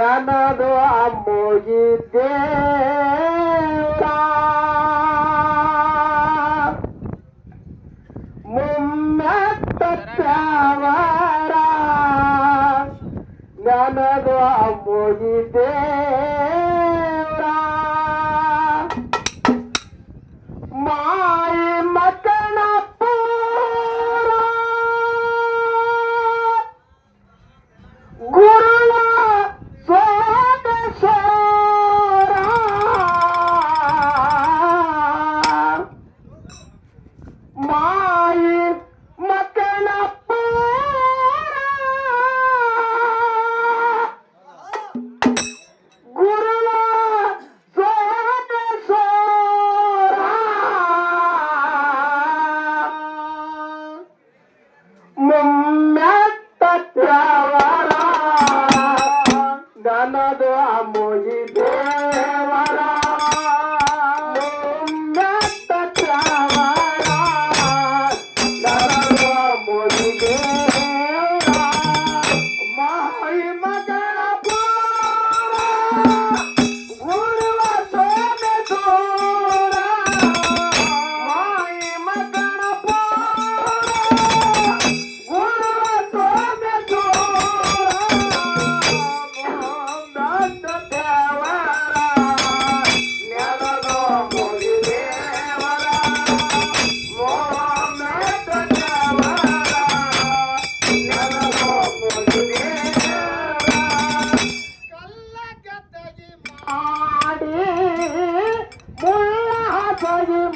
ನನದು ಅಮ್ಮೋಗಿದ್ದೇ ಮುಮ್ಮೆತ್ತವರ ನನದು ಅಮ್ಮೋಗಿದ್ದೇ ಮಾಯಿ ಮಕ್ಕಳ ಪೂರ ಗುರುಳ ಸೋಮೇಶ್ವರ ಮಾಯಿ ಮಕ್ಕಳ ಪೂರ ಗುರುಳ ಮುಮ್ಮೆತ್ತವರ ನನದು ಅಮ್ಮೋಗಿ ದೇವರ ಮುಮ್ಮೆತ್ತವರ ನನದು ಅಮ್ಮೋಗಿ ದೇವರ ಮಾಯಿ ಮಗಳ ಗುರುವ ಸೋಮೇಶ್ವರ ಮಾಯಿ ಮಗಳ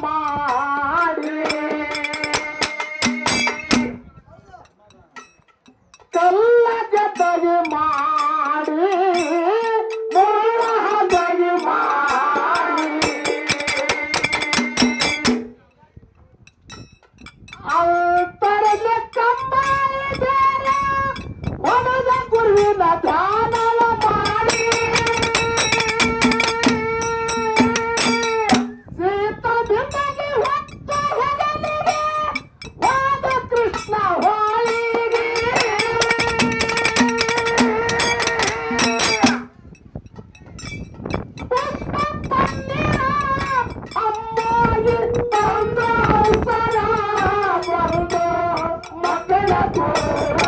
ಮಾಡಿ ಕಲ್ಲ ಜೊತೆಗೆ ಮಾಡಿ ಮುಳ್ಳಹದಗಿ ಮಾಡಿ ಅಂತರಗೆ ಕಂಬಾಯಿದಾರ ಹೊಡೆದ ಗುರುವಿನ ಧ್ಯಾನವ ಮಾಡಿ ಸೀತದಿಂದಗೆ ಹೊತ್ತ ಹೆಗಲಿಗೆ ಹೋದ ಕೃಷ್ಣ ಹೋಳಿಗೆ ಅಮ್ಮಾಯಿ ತಂದ ಸರ ಬಂದು ಮಕ್ಕಳ ಪೂರ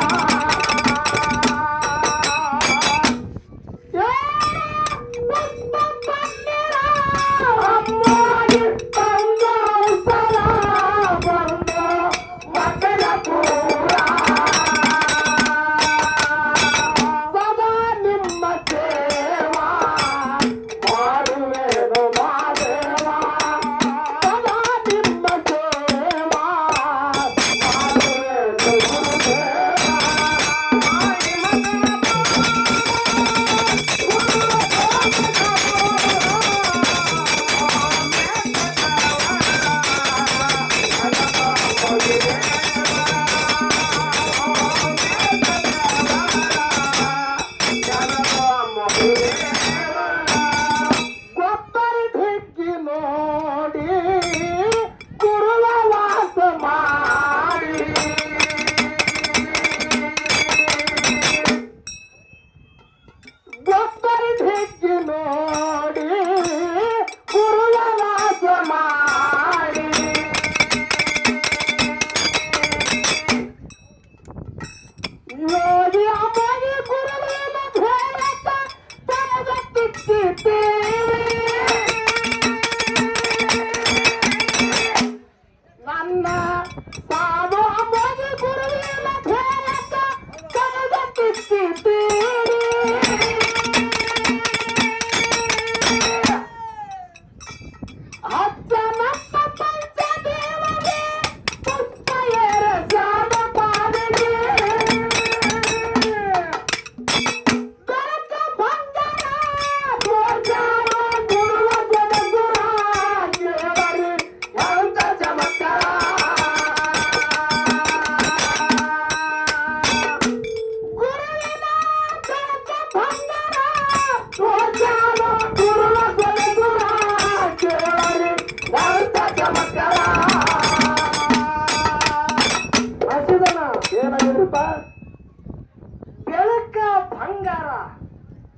ಅಮ್ಮಾಯಿ ತಂದ ಸರ ಬಂದು ಮಕ್ಕಳ ಪೂರ ಸದಾ ನಿಮ್ಮ ಸೇವಾ ಮಾಡುವೆನು ಮಾದೇವ ಸದಾ ನಿಮ್ಮ ಸೇವಾ ಮಾಡುವೆನು ಗುರುದೇವ ಗೊಬ್ಬರ ಢಿಕ್ಕಿ ನೋಡಿ ಗುರುವ ವಾಸ ಮಾಡಿ ಗೊಬ್ಬರ ಢಿಕ್ಕಿ ನೋಡಿ ಗುರುವ ವಾಸ ಮಾಡಿ ನೋಡಿ ಅಮ್ಮಗೆ ಗುರುವಿನ ಭೇದಕ ತನಗತ್ತಿದ್ದೇವೆ ನನ್ನ ಸಾಧು ಅಮ್ಮಗೆ ಗುರುವಿನ ಭೇದಕ ತನಗತ್ತಿದ್ದೇವೆ ಹಚ್ಚ ನಮ್ಮ ಪಂಚದೇವಗೆ ಪುಷ್ಪ ಎರಸಾದ ಪಾದಗೆ ಬೆಳಕ ಬಂದರ ತೋರ್ಸಾವ ಗುರುವ ಜಗದ್ಗುರ ಕೇಳರಿ ಎಂತ ಚಮತ್ಕಾರ ಗುರುವಿನ ಬೆಳಕ ಬಂದರ ತೋರ್ಸಾವ ಗುರುವ ಜಗದ್ಗುರ ಕೇಳರಿ ಎಂತ ಚಮತ್ಕಾರ ಹಸಿದನ ಏನಾಗಿದ್ರಪ್ಪ ಬೆಳಕ ಬಂಗಾರ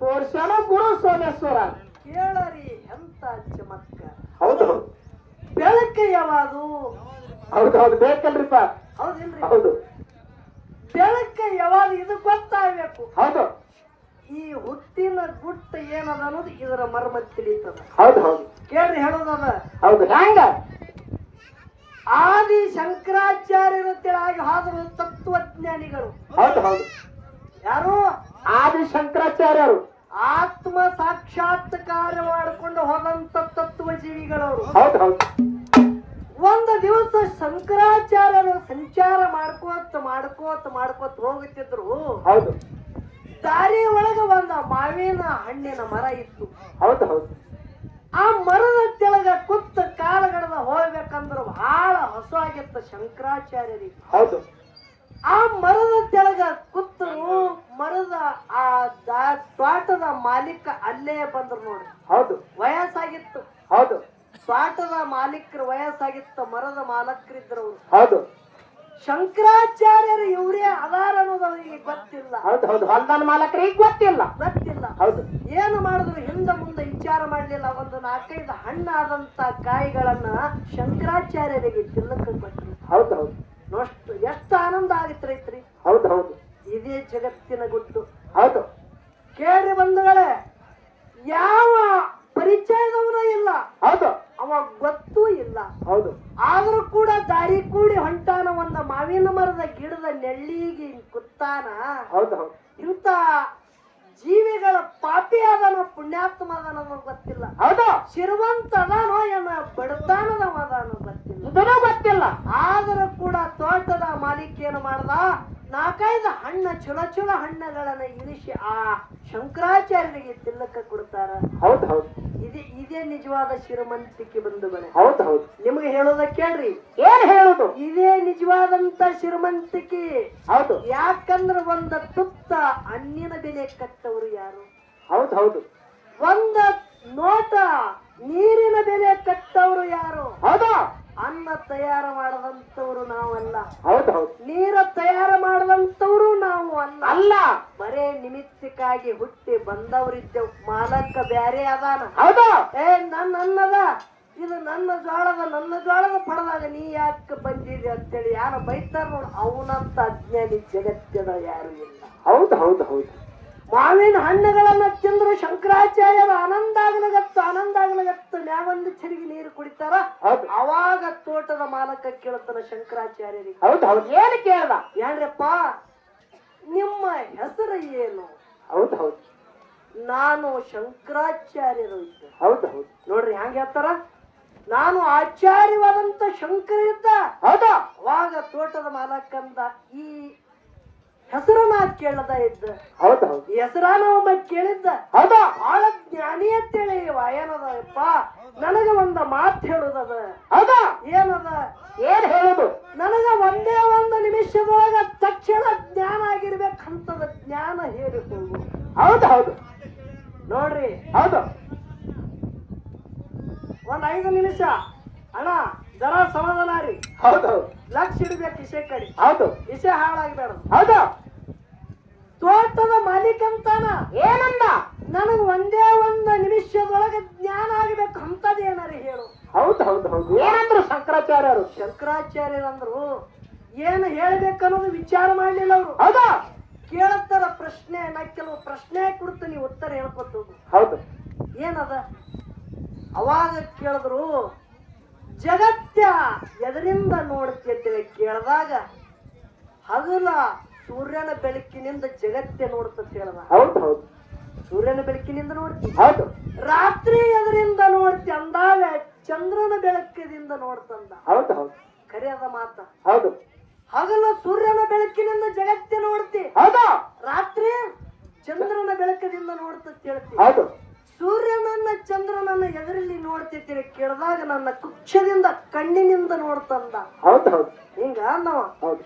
ತೋರ್ಸ್ಯಾನ ಗುರು ಸೋಮೇಶ್ವರ. ಕೇಳರಿ ಎಂತ ಚಮತ್ಕಾರ. ಹೌದು ಬೆಳಕು ಯಾವುದು? ಹೌದು ಹೌದು ಬೇಕಲ್ರಿಪ್ಪ. ಹೌದಿಲ್ರಿ? ಹೌದು ಬೆಳಕು ಯಾವಾಗ ಇದು ಗೊತ್ತಾಗಬೇಕು. ಹೌದು ಈ ಹುಟ್ಟಿನ ಗುಟ್ಟು ಏನದ ಅನ್ನೋದು ಇದರ ಮರ್ಮ ತಿಳಿತದ. ಹೌದು ಹೌದು ಕೇಳ್ರಿ ಹೇಳೋದದ. ಹೌದು ಹೆಂಗ? ಆದಿ ಶಂಕರಾಚಾರ್ಯರ ತೆಳಾಗಿ ಹಾದರು ತತ್ವಜ್ಞಾನಿಗಳು. ಹೌದು ಹೌದು ಯಾರು? ಆದಿ ಶಂಕರಾಚಾರ್ಯರು. ಆತ್ಮ ಸಾಕ್ಷಾತ್ಕಾರ ಮಾಡಿಕೊಂಡು ಹೋದಂತ ತತ್ವಜೀವಿಗಳವರು. ಹೌದು ಹೌದು ಒಂದು ದಿವಸ ಶಂಕರಾಚಾರ್ಯರು ಸಂಚಾರ ಮಾಡ್ಕೋತ ಹೋಗುತ್ತಿದ್ರು. ಹೌದು ದಾರಿ ಒಳಗ ಒಂದು ಮಾವಿನ ಹಣ್ಣಿನ ಮರ ಇತ್ತು. ಹೌದು ಹೌದು ಆ ಮರದ ತೆಳಗ ಕುತ್ತ ಕಾಲಗಡದ ಹೋಗ್ಬೇಕಂದ್ರ ಬಹಳ ಹಸು ಆಗಿತ್ತು ಶಂಕರಾಚಾರ್ಯರಿಗೆ. ಹೌದು ಆ ಮರದ ತೆಳಗ ಕುತ್ತರು. ಮರದ ಆ ತೋಟದ ಮಾಲೀಕ ಅಲ್ಲೇ ಬಂದ್ರು ನೋಡ್ರಿ. ಹೌದು ವಯಸ್ಸಾಗಿತ್ತು. ಹೌದು ತೋಟದ ಮಾಲೀಕರು ವಯಸ್ಸಾಗಿತ್ತು. ಮರದ ಮಾಲಕರಿದ್ರು. ಹೌದು ಶಂಕರಾಚಾರ್ಯರು ಇವರೇ ಅದಾರ ಅನ್ನೋದು ಅವರಿಗೆ ಗೊತ್ತಿಲ್ಲ. ಹೌದು ಹೌದು ಹೊಲ್ದಾನ ಮಾಲಕರಿಗೆ ಗೊತ್ತಿಲ್ಲ. ಹೌದು ಏನು ಮಾಡಿದ್ರು ಹಿಂದೆ ಮುಂದೆ ವಿಚಾರ ಮಾಡ್ಲಿಲ್ಲ. ಒಂದು 4-5 ಹಣ್ಣಾದಂತ ಕಾಯಿಗಳನ್ನ ಶಂಕರಾಚಾರ್ಯರಿಗೆ ತಿನ್ನಕ್ಕೆ ಕೊಟ್ಟರು. ಹೌದು ಹೌದು ಎಷ್ಟು ಆನಂದ ಆಗಿತ್ತು. ಹೌದು ಹೌದು ಇದೇ ಜಗತ್ತಿನ ಗುಟ್ಟು. ಹೌದು ಕೇಳ್ರಿ ಬಂಧುಗಳೇ, ಯಾವ ಪರಿಚಯದವನೂ ಇಲ್ಲ. ಹೌದು ಅವ ಗೊತ್ತೂ ಇಲ್ಲ. ಹೌದು ಆದ್ರೂ ಕೂಡ ದಾರಿ ಕೂಡಿ ಹೊಂಟಾನ. ಒಂದ ಮಾವಿನ ಮರದ ಗಿಡದ ನೆಳ್ಳಿಗೆ ಕುತ್ತಾನ. ಹೌದು ಹೌದು ಇಂತ ಜೀವಿಗಳ ಪಾಪಿ ಅದಾನ ಪುಣ್ಯಾತ್ಮ ಅದಾನ ಗೊತ್ತಿಲ್ಲ. ಹೌದು ಶಿರವಂತ ಅದಾನೋ ಏನ ಬಡತಾನದವ ಅದಾನೋ ಗೊತ್ತಿಲ್ಲ. ಇದನ್ನೂ ಗೊತ್ತಿಲ್ಲ. ಆದರೂ ಕೂಡ ತೋಟದ ಮಾಲೀಕ ಏನು ಮಾಡ್ದ, 4-5 ಚಲೋ ಹಣ್ಣುಗಳನ್ನ ಇಳಿಸಿ ಆ ಶಂಕರಾಚಾರ್ಯರಿಗೆ ತಿನ್ನಕ ಕೊಡ್ತಾರ. ಹೌದು ಹೌದು ಇದೇ ನಿಜವಾದ ಶ್ರೀಮಂತಿಕೆ ಬಂಧುಗಳೇ. ಹೌದು ಹೌದು ನಿಮ್ಗೆ ಹೇಳೋದ ಕೇಳ್ರಿ. ಏನ್ ಹೇಳುದು? ಇದೇ ನಿಜವಾದಂತ ಶ್ರೀಮಂತಿಕೆ. ಹೌದು ಯಾಕಂದ್ರ ಒಂದ ತುತ್ತ ಹಣ್ಣಿನ ಬೆಲೆ ಕಟ್ಟವರು ಯಾರು? ಹೌದು ಹೌದು ಒಂದ ನೋಟ ನೀರಿನ ಬೆಲೆ ಕಟ್ಟವರು ಯಾರು? ಹೌದು ಅನ್ನ ತಯಾರು ಮಾಡದಂತವ್ರು ನಾವಲ್ಲ. ಹೌದು ಹೌದು ನೀರ ತಯಾರು ಮಾಡದಂತವ್ರು ನಾವು ಅಲ್ಲ. ಅಲ್ಲ ಬರೇ ನಿಮಿತ್ತಕ್ಕಾಗಿ ಹುಟ್ಟಿ ಬಂದವರಿದ್ದೆವು. ಮಾಲಕ ಬ್ಯಾರೆ ಅದಾನ. ಹೌದು ನನ್ನ ಅನ್ನದ ಇದು ನನ್ನ ಜ್ವಾಳದ ಪಡೆದಾಗ ನೀ ಯಾಕೆ ಬಂದಿದೆ ಅಂತೇಳಿ ಯಾರ ಬೈತಾರ ನೋಡು. ಅವನಂತ ಅಜ್ಞಾನಿ ಜಗತ್ತದ ಯಾರು ಇಲ್ಲ. ಹೌದು ಹೌದು ಹೌದು ಮಾವಿನ ಹಣ್ಣುಗಳನ್ನ ತಿಂದ್ರು ಶಂಕರಾಚಾರ್ಯರು ಆನಂದ ಆಗ್ಲಗತ್ತ ಮ್ಯಾಗೊಂದು ಚರಿಗೆ ನೀರು ಕುಡಿತಾರ. ಅವಾಗ ತೋಟದ ಮಾಲಕ ಕೇಳ್ತಾನ ಶಂಕರಾಚಾರ್ಯರಿಗೆ. ಹೌದು ಹೌದು ಏನು ಕೇಳ್ದ? ಏನ್ರಪ್ಪ ನಿಮ್ಮ ಹೆಸರು ಏನು? ಹೌದು ಹೌದು ನಾನು ಶಂಕರಾಚಾರ್ಯರು ಇದ್ದೆ. ಹೌದು ಹೌದು ನೋಡ್ರಿ ಹ್ಯಾಂಗ ಹೇಳ್ತಾರ, ನಾನು ಆಚಾರ್ಯವಾದಂತ ಶಂಕರ ಇದ್ದ. ಹೌದು ಅವಾಗ ತೋಟದ ಮಾಲಕಂದ ಈ ಹೆಸರನ್ನ ಕೇಳದ ಇದ್ದ. ಹೌದು ಹೌದು ಹೆಸರಾನ ಒಬ್ಬ ಕೇಳಿದ್ದ. ಹೌದು ಬಹಳ ಜ್ಞಾನಿ ಅಂತೇಳಿ ಏನದಪ್ಪ ನನಗ ಒಂದ ಮಾತು ಹೇಳುದದ. ಹೌದು ಏನದ? ಏನ್ ಹೇಳುದು? ನನಗ ಒಂದೇ ಒಂದು ನಿಮಿಷದೊಳಗ ತಕ್ಷಣ ಜ್ಞಾನ ಆಗಿರ್ಬೇಕಂತದ ಜ್ಞಾನ ಹೇಳಿ ಹೋಗು. ಹೌದು ಹೌದು ನೋಡ್ರಿ ಹೌದು ಒಂದ್ 5 ನಿಮಿಷ ಅಣ್ಣ ಜರ ಸಮಾಧಾನ ರೀ. ಹೌದು ಹೌದು ಲಕ್ಷ ಇಡ್ಬೇಕು ಇಸೆ ಕಡೆ. ಹೌದು ಇಸೆ ಹಾಳಾಗ್ಬೇಡ. ಹೌದು ತೋಟದ ಮಾಲೀಕ ಅಂತಾನ ಏನಂದ? ನನಗ್ ಒಂದೇ ಒಂದು ನಿಮಿಷದೊಳಗೆ ಜ್ಞಾನ ಆಗ್ಬೇಕು ಅಂತದ ಏನಾರಿ ಹೇಳು. ಹೌದು ಹೌದು ಹೌದು ಏನಂದ್ರು ಶಂಕರಾಚಾರ್ಯರು? ಶಂಕರಾಚಾರ್ಯರಂದ್ರು ಏನು ಹೇಳ್ಬೇಕನ್ನೋದು ವಿಚಾರ ಮಾಡ್ಲಿಲ್ಲ ಅವರು. ಹೌದಾ ಕೇಳತ್ತಾರ ಪ್ರಶ್ನೆ. ನಾ ಕೆಲವು ಪ್ರಶ್ನೆ ಕೊಡ್ತೀನಿ, ಉತ್ತರ ಹೇಳ್ಕೊತ ಹೋಗು. ಹೌದು ಏನದ? ಅವಾಗ ಕೇಳಿದ್ರು ಜಗತ್ತ ಎದರಿಂದ ನೋಡ್ತಿದ್ದೇವೆ ಕೇಳಿದಾಗ ಹಗಲ ಸೂರ್ಯನ ಬೆಳಕಿನಿಂದ ಜಗತ್ತೇ ನೋಡ್ತಂತ ಹೇಳ್ದ. ಹೌದು ಹೌದು ಸೂರ್ಯನ ಬೆಳಕಿನಿಂದ ನೋಡ್ತಿ. ಹೌದು ರಾತ್ರಿ ಎದರಿಂದ ನೋಡ್ತಿ ಅಂದಾಗ ಚಂದ್ರನ ಬೆಳಕಿನಿಂದ ನೋಡ್ತಂದ. ಹೌದು ಹೌದು ಕರೆಯದ ಮಾತ. ಹೌದು ಹಗಲ ಸೂರ್ಯನ ಬೆಳಕಿನಿಂದ ಜಗತ್ತೇ ನೋಡ್ತಿ. ಹೌದು ರಾತ್ರಿ ಚಂದ್ರನ ಬೆಳಕದಿಂದ ನೋಡ್ತ ಹೇಳ್ತಿ. ಹೌದು ಸೂರ್ಯನನ್ನ ಚಂದ್ರನನ್ನ ಎದರಲ್ಲಿ ನೋಡ್ತಿದ್ದೀರಿ ಕೇಳಿದಾಗ ನನ್ನ ಕುಕ್ಷದಿಂದ ಕಣ್ಣಿನಿಂದ ನೋಡ್ತಂದ. ಹೌದು ಹೌದು ಹಿಂಗ ನಾವು ಹೌದು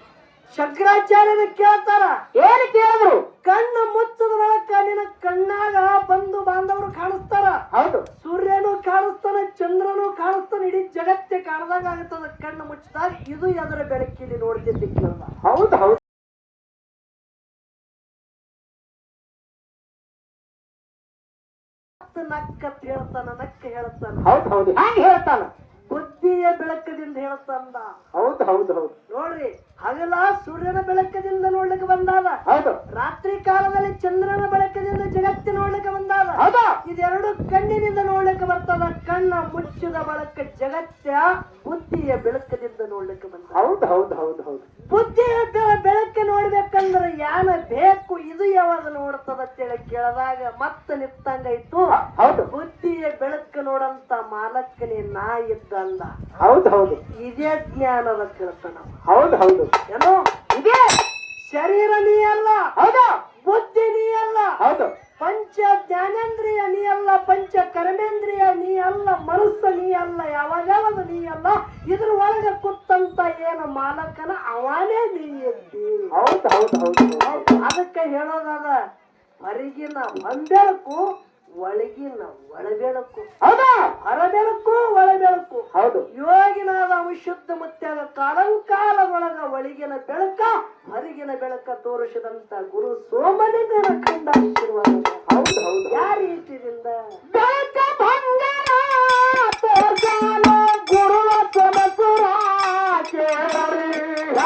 ಶಂಕರಾಚಾರ್ಯರ ಕೇಳ್ತಾರ. ಏನು ಕೇಳಿದ್ರು? ಕಣ್ಣು ಮುಚ್ಚದ ಬಳಕ ನಿನ್ನ ಕಣ್ಣಾಗ ಬಂಧು ಬಾಂಧವರು ಕಾಣಿಸ್ತಾರ. ಹೌದು ಸೂರ್ಯನು ಕಾಣಿಸ್ತಾನ, ಚಂದ್ರನು ಕಾಣಿಸ್ತಾನ, ಇಡೀ ಜಗತ್ತೇ ಕಾಣದಾಗ ಆಗತ್ತದ ಕಣ್ಣು ಮುಚ್ಚಿದಾಗ. ಇದು ಎದರ ಬೆಳಕಿಲಿ ನೋಡ್ತಿದ್ದಿ ಕೇಳ್ದ. ಹೌದು ಹೌದು ಮತ್ತ ನಕ್ಕತ್ ಹೇಳ್ತಾನ ನಕ್ಕ ಹೇಳ್ತಾನ ಹೌದು ಹೌದು ಹ್ಯಾಂಗ ಹೇಳ್ತಾನ ಬುದ್ಧಿಯ ಬೆಳಕದಿಂದ ಹೇಳ್ತಾನ ಹೌದು ಹೌದು ಹೌದು ನೋಡ್ರಿ ಹಗಲ ಸೂರ್ಯನ ಬೆಳಕದಿಂದ ನೋಡ್ಲಿಕ್ಕೆ ಬಂದಾದ ಹೌದು ರಾತ್ರಿ ಕಾಲದಲ್ಲಿ ಚಂದ್ರನ ಬೆಳಕದಿಂದ ಜಗತ್ತಿನ ನೋಡ್ಲಿಕ್ಕೆ ಬಂದಾದ ಹೌದು ಇದೆರಡು ಕಣ್ಣಿನಿಂದ ನೋಡ್ಲಿಕ್ಕೆ ಬರ್ತದ ಕಣ್ಣ ಮುಚ್ಚಿದ ಬಳಕ ಜಗತ್ತ ಬುದ್ಧಿಯ ಬೆಳಕದಿಂದ ನೋಡ್ಲಿಕ್ಕೆ ಬಂದ ಹೌದು ಹೌದು ಹೌದು ಹೌದು ಬುದ್ಧಿಯ ಬೆಳಕೆ ನೋಡ್ಬೇಕಂದ್ರೆ ಯಾನ ಬೇಕು ಇದು ಯಾವಾಗ ನೋಡ್ತದ ಅಂತೇಳಿ ಕೇಳಿದಾಗ ಮತ್ತೆ ನಿತ್ತಂಗಾಯ್ತು ಹೌದು ಬುದ್ಧಿಯ ಬೆಳಕು ನೋಡಂತ ಮಾಲಕನೇ ನಾ ಇದ್ದ ಅಂದ ಹೌದು ಹೌದು ಇದೇ ಜ್ಞಾನದ ಕೇಳ್ತಾನ ಹೌದು ಹೌದು ಏನೋ ಇದೇ ಶರೀರ ನೀ ಅಲ್ಲ ಹೌದು ಬುದ್ಧಿ ನೀ ಅಲ್ಲ ಹೌದು ಪಂಚ ಜ್ಞಾನೇಂದ್ರಿಯ ನೀ ಅಲ್ಲ ಪಂಚ ಕರ್ಮೇಂದ್ರಿಯ ನೀ ಅಲ್ಲ ಮನಸ್ಸು ನೀ ಅಲ್ಲ ಯಾವಾಗ ನೀ ಅಲ್ಲ ಇದ್ರ ಒಳಗೆ ಕೂತಂತ ಏನು ಮಾಲಕನ ಅವನೇ ನೀ ಎದ್ದಿ ಹೌದು ಹೌದು ಹೌದು ಅದಕ್ಕೆ ಹೇಳೋದಾದ ಹೊರಗಿನ ಹೊಂಬೆಳಕು ಒಳಗಿನ ಒಳಬೆಳಕು ಹೌದಾ ಹೊರಬೆಳಕು ಒಳಬೆಳಕು ಹೌದು ಯೋಗಿನಾದ ವಿಶುದ್ಧ ಮುತ್ಯಾಗ ಕಾಲಂಕಾಲದೊಳಗ ಒಳಗಿನ ಬೆಳಕ ಹೊರಗಿನ ಬೆಳಕ ತೋರಿಸಿದಂತ ಗುರು ಸೋಮನಿಂದ ಕಂಡಾಶೀರ್ವಾದ ಹೌದು ಹೌದು ಯಾರ ರೀತಿಯಿಂದ ಬೆಳಕ ಬಂಗಾರ ತೋರ್ಸಾಲು ಗುರುವ ಚಮತ್ಕಾರ ಕೇಳರಿ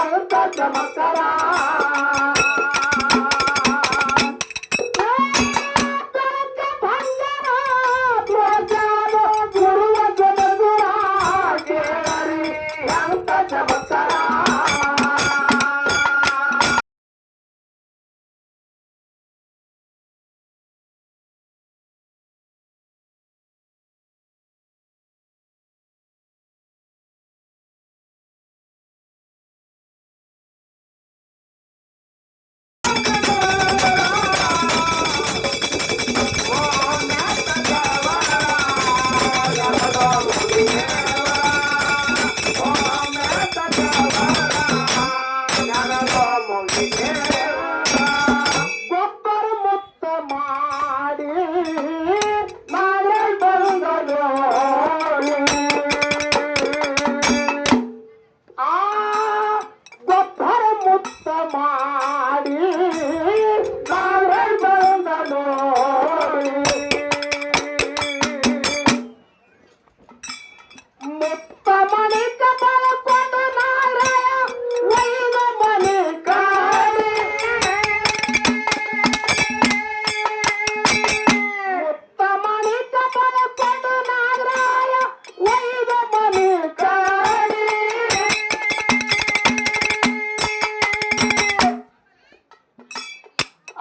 ಅಂತ ಚಮತ್ಕಾರ ಗೊಬ್ಬರ ಮುತ್ತ ಮಾಡಿ ನಾಳೆ ಬಂದನು ಆ ಗೊಬ್ಬರ ಮುತ್ತ ಮಾಡಿ ನಾಳೆ ಬಂದನು ಮುತ್ತ ಮಣಿ ಕಬಲ ಕೊಂಡು ನಾರಾಯ ವೈದ ಮನೆ ಕಾಡಿ ಮುತ್ತ ಮಣಿ ಕಬಲ ಕೊಂಡು ನಾರಾಯ ವೈದ ಮನೆ ಕಾಡಿ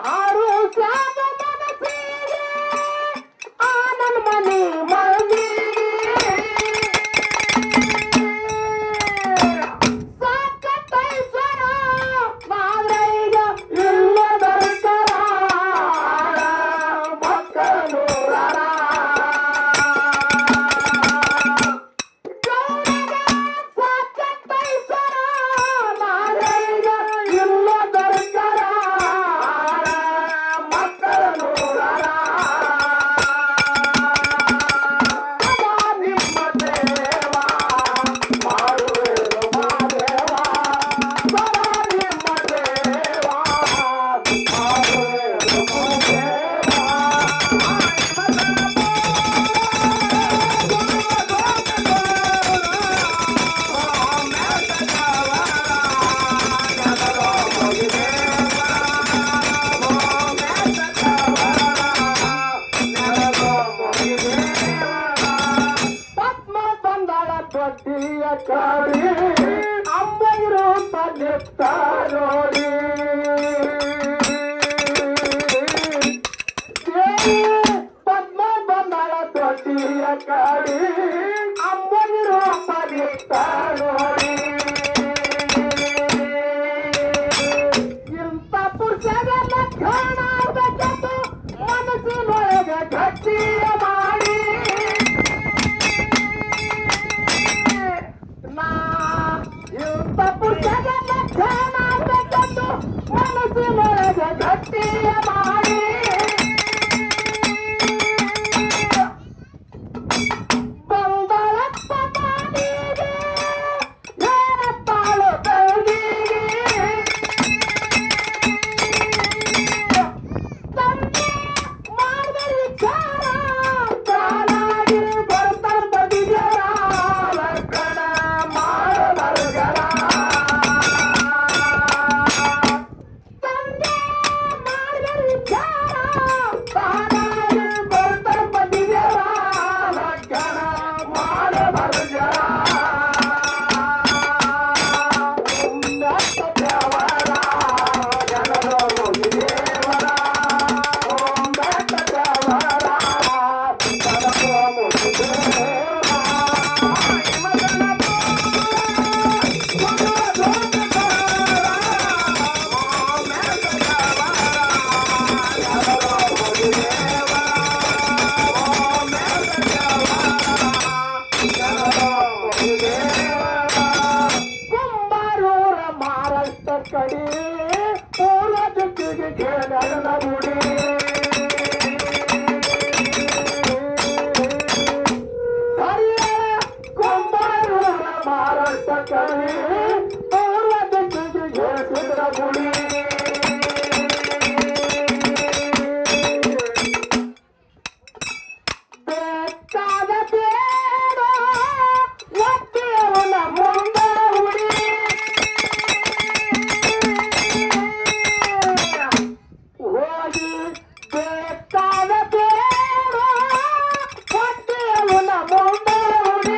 ಆರು ಶ್ಯಾಮ ಮನಸ್ಸಿಗೆ ಆನಂದ ಮನೆ ಮಂದಿಗೆ ಸಾಕತ್ತೈಸರ ಮಾದ್ರೈಗ ಇಲ್ಲದರ್ಕರ ಮಕ್ಕಳೂರರ ಗೌರಗ ಸಾಕತ್ತೈಸರ ಮಾದ್ರೈಗ ಇಲ್ಲದರ್ಕರ ಮಕ್ಕಳೂರರ ಸದಾ ನಿಮ್ಮ ಸೇವಾ ಮಾಡುವೆನು ಮಾದೇವ ಸದಾ ನಿಮ್ಮ ಸೇವಾ ಮಾಡುವೆನು ಪದ್ಮ ಬಂದಳ ತೊಟ್ಟಿಯ ಕಾಡಿ ಅಮ್ಮಗಿರು ಪನ್ನಿತ್ತ ನೋಡಿ ಪದ್ಮ ಬಂದಳ ತೊಟ್ಟಿಯ ಕಾಡಿ ಅಮ್ಮಗಿರು ಪನ್ನಿತ್ತ ನೋಡಿ ಇಂಥ ಪುರುಷರನ್ನ ಕಾಣಬೇಕೆಂದು ಮನಸ್ಸಿನೊಳಗೆ ಗಟ್ಟಿಯ ಮಾಡಿ ನಾ ಇಂಥ ಪುರುಷರನ್ನ ಕಾಣಬೇಕೆಂದು ಮನಸ್ಸಿನೊಳಗೆ ಗಟ್ಟಿಯ ಮಾಡಿ ಬಂದಳಪ್ಪ ಮಾಡಿಗೆ ಏನಪ್ಪಾಳು ಬೆಳಗಿಗೆ ಗುಡಿ ಕುಂಬಾರೂರ ಮಾರಟ್ಟ ಕವಿ ಪೂರ್ವ ದಿಕ್ಕಿಗೆ ಸಿದ್ರ ಗುಡಿ ಬೇಕಾದ ಬೇಡ ಒತ್ತೆಯವನ ಮುಂದ ಹುಡಿ ಹೋಗಿ ಬೇಕಾದ ಬೇಡ ಒತ್ತೆಯವನ ಮುಂದ ಹುಡಿ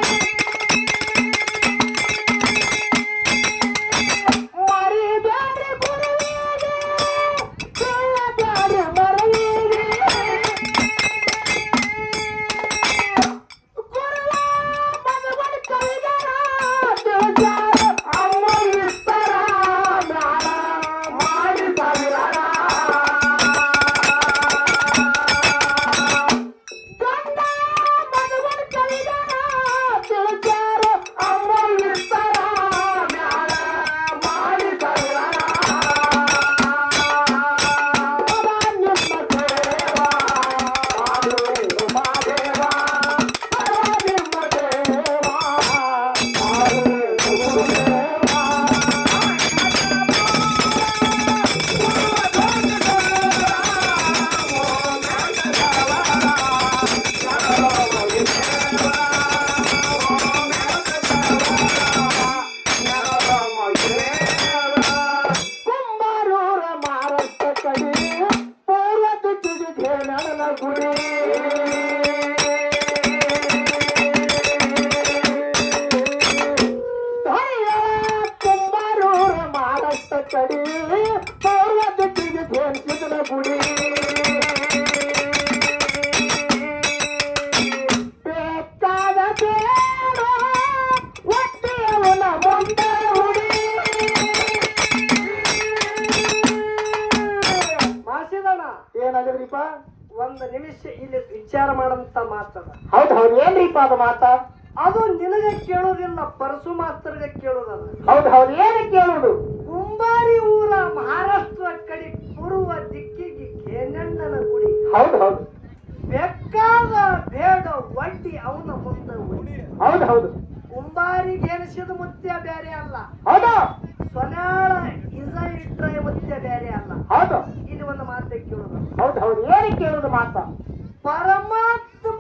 ಮರಿಬೇಡ್ರಿ ಗುರುವಿಗೆ ಕೇಳಬೇಡ್ರಿ ಮರವಿಗೆ ಕುಂಬಾರೂರ ಮಾರಟ್ಟ ಕಡಿ ಪೂರ್ವ ದಿಕ್ಕಿಗೆ ನನ್ನ ಗುಡಿ ಕುಂಬಾರೂರ ಮಾರಟ್ಟ ಕಡಿ ಪೂರ್ವ ದಿಕ್ಕಿಗೆ ಧೇನಿಸಿದ ಗುಡಿ ಬೇಕಾದ ಬೇಡ ಒತ್ತೆಯವನ ಮುಂದ ಹುಡಿ ಮಾಸಿದಣ ಏನಾಗಿದ್ರಿಪ್ಪ ಒಂದು ನಿಮಿಷ ಇಲ್ಲಿ ವಿಚಾರ ಮಾಡಂತ ಮಾತದ ಹೌದು ಹೌದು ಏನ್ರಿಪ್ಪ ಅದು ಮಾತ ಅದು ನಿನಗೆ ಕೇಳೋದಿಲ್ಲ ಪರಸು ಮಾಸ್ತರ್ಗೆ ಕೇಳೋದಲ್ಲ ಹೌದು ಹೌದು ಏನಕ್ಕೆ ಕೇಳುವುದು ಕುಂಬಾರಿ ಊರ ಮಹಾರಾಷ್ಟ್ರ ಕಡೆ ಪೂರ್ವ ದಿಕ್ಕಿಗೆ ಕೇನಣ್ಣನ ಗುಡಿ ಹೌದು ಹೌದು ಬೇಕಾದ ಬೇಡ ಒಡ್ಡಿ ಅವನ ಮುಂದೆ ಉಡಿ ಹೌದು ಹೌದು ಕುಂಬಾರಿಗೆ ಎನಿಸಿದ ಮುತ್ಯ ಬೇರೆ ಅಲ್ಲ ಹೌದು ಸೊನ್ಯಾಳ ಇಸ ಇಟ್ರೆ ಮುತ್ಯ ಬೇರೆ ಅಲ್ಲ ಹೌದು ಇಲ್ಲಿ ಒಂದು ಮಾತೆ ಕೇಳೋದು ಹೌದು ಹೌದು ಏನಕ್ಕೆ ಕೇಳುವುದು ಮಾತ ಪರಮಾತ್ಮ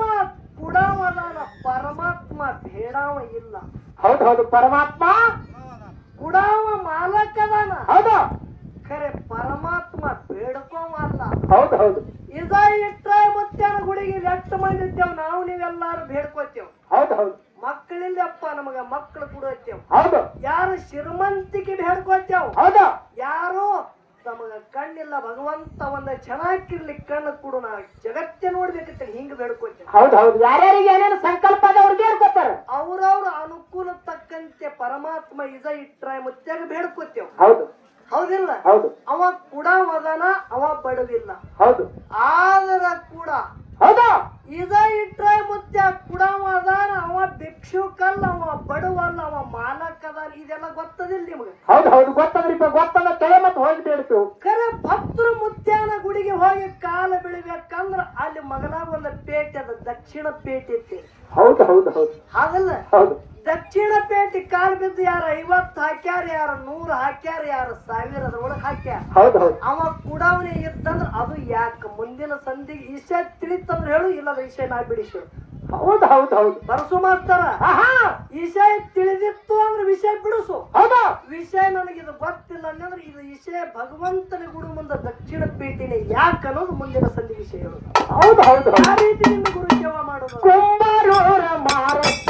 ಕುಡಾವದಾನ ಪರಮಾತ್ಮ ಬೇಡಾವ ಇಲ್ಲ ಹೌದು ಹೌದು ಪರಮಾತ್ಮ ಕುಡಾವ ಮಾಲಕದಾನ ಹೌದು ಖರೆ ಪರಮಾತ್ಮ ಬೇಡ್ಕೋವಲ್ಲ ಹೌದು ಹೌದು ಇದ ಇಟ್ರೆ ಮುತ್ಯನ ಗುಡಿಗೆ ಎಷ್ಟು ಮಂದಿ ಇದ್ದೇವ್ ನಾವು ನೀವೆಲ್ಲಾರು ಬೇಡ್ಕೋತೇವ್ ಹೌದು ಹೌದು ಮಕ್ಕಳಿಲ್ಲಪ್ಪ ನಮಗ ಮಕ್ಕಳು ಕೊಡುತ್ತೇವ್ ಹೌದು ಯಾರು ಶ್ರೀಮಂತಿಕೆ ಬೇಡ್ಕೋತೇವ್ ಹೌದು ಯಾರು ನಮಗ ಕಣ್ಣಿಲ್ಲ ಭಗವಂತ ಒಂದ ಚೆನ್ನಾಗಿರ್ಲಿಕ್ಕೆ ಕಣ್ಣು ಕೊಡು ನಾ ಜಗತ್ತೇ ನೋಡ್ಬೇಕಂತ ಹಿಂಗ ಬೇಡ್ಕೋತೇವೆ ಹೌದು ಹೌದು ಯಾರ್ಯಾರಿಗೆ ಏನೇನು ಸಂಕಲ್ಪ ಅದವ್ರು ಬೇಡ್ಕೊತಾರ ಅವ್ರವ್ರ ಅನುಕೂಲ ತಕ್ಕಂತೆ ಪರಮಾತ್ಮ ಇದ ಇಟ್ರೆ ಮುತ್ಯಾಗ ಬೇಡ್ಕೋತೇವ್ ಹೌದು ಹೌದಿಲ್ಲ ಹೌದು ಅವ ಕುಡವದನ ಅವ ಬಡವಿಲ್ಲ ಹೌದು ಆದರ ಕೂಡ ಹೌದು ಇದ ಇಟ್ರೆ ಮುತ್ಯ ಕುಡವದಾನ ಅವ ಭಿಕ್ಷುಕಲ್ಲ ಅವ ಬಡವಲ್ಲ ಅವ ಮಾಲಕದಾನ ಇದೆಲ್ಲ ಗೊತ್ತದಿಲ್ಲ ನಿಮ್ಗೆ ಹೌದು ಹೌದು ಗೊತ್ತದ್ರಿಪ್ಪ ಗೊತ್ತದ ತಲೆ ಮತ್ತೆ ಹೋಗಿ ಬೇಡ್ತೇವೆ ಖರೆ ಭಕ್ತರು ಮುತ್ಯಾನ ಗುಡಿಗೆ ಹೋಗಿ ಕಾಲ ಬೆಳಿಬೇಕಂದ್ರ ಅಲ್ಲಿ ಮಗನಾಗ ಒಂದು ಪೇಟೆ ಅದ ದಕ್ಷಿಣ ಪೇಟೆ ಐತಿ ಹೌದು ಹೌದು ಹೌದು ಹಾಗಲ್ಲ ಹೌದು ದಕ್ಷಿಣ ಪೇಟೆ ಕಾಲ್ ಬಿದ್ದು ಯಾರ 50 ಹಾಕ್ಯಾರ ಯಾರ 100 ಹಾಕ್ಯಾರ ಯಾರ 1000 ಅದ್ರೊಳಗೆ ಹಾಕ್ಯಾರ ಹೌದು ಹೌದು ಅವ ಕುಡವನೆ ಇದ್ದಂದ್ರ ಅದು ಯಾಕ ಮುಂದಿನ ಸಂಧಿಗೆ ವಿಷಯ ತಿಳಿತಂದ್ರ ಹೇಳು ಇಲ್ಲದ ವಿಷಯ ನಾ ಬಿಡಿಸು ಹೌದು ಹೌದು ಹೌದು ಬರಸು ಮಾಸ್ತರ ಆಹಾ ವಿಷಯ ತಿಳಿದಿತ್ತು ಅಂದ್ರೆ ವಿಷಯ ಬಿಡಿಸು ಹೌದು ವಿಷಯ ನನಗಿದು ಗೊತ್ತಿಲ್ಲ ಅಂದ್ರೆ ಇದು ವಿಷಯ ಭಗವಂತನ ಗುರು ಮುಂದೆ ದಕ್ಷಿಣ ಪೇಟೆನೆ ಯಾಕೆ ಅನ್ನೋದು ಮುಂದಿನ ಸಂಧಿ ವಿಷಯ ಹೇಳೋದು ಹೌದು ಹೌದು ಆ ರೀತಿ ನಿಮ್ಮ ಗುರು ಸೇವಾ ಮಾಡೋದು ಕುಂಬಾರೂರ ಮಾರಟ್ಟ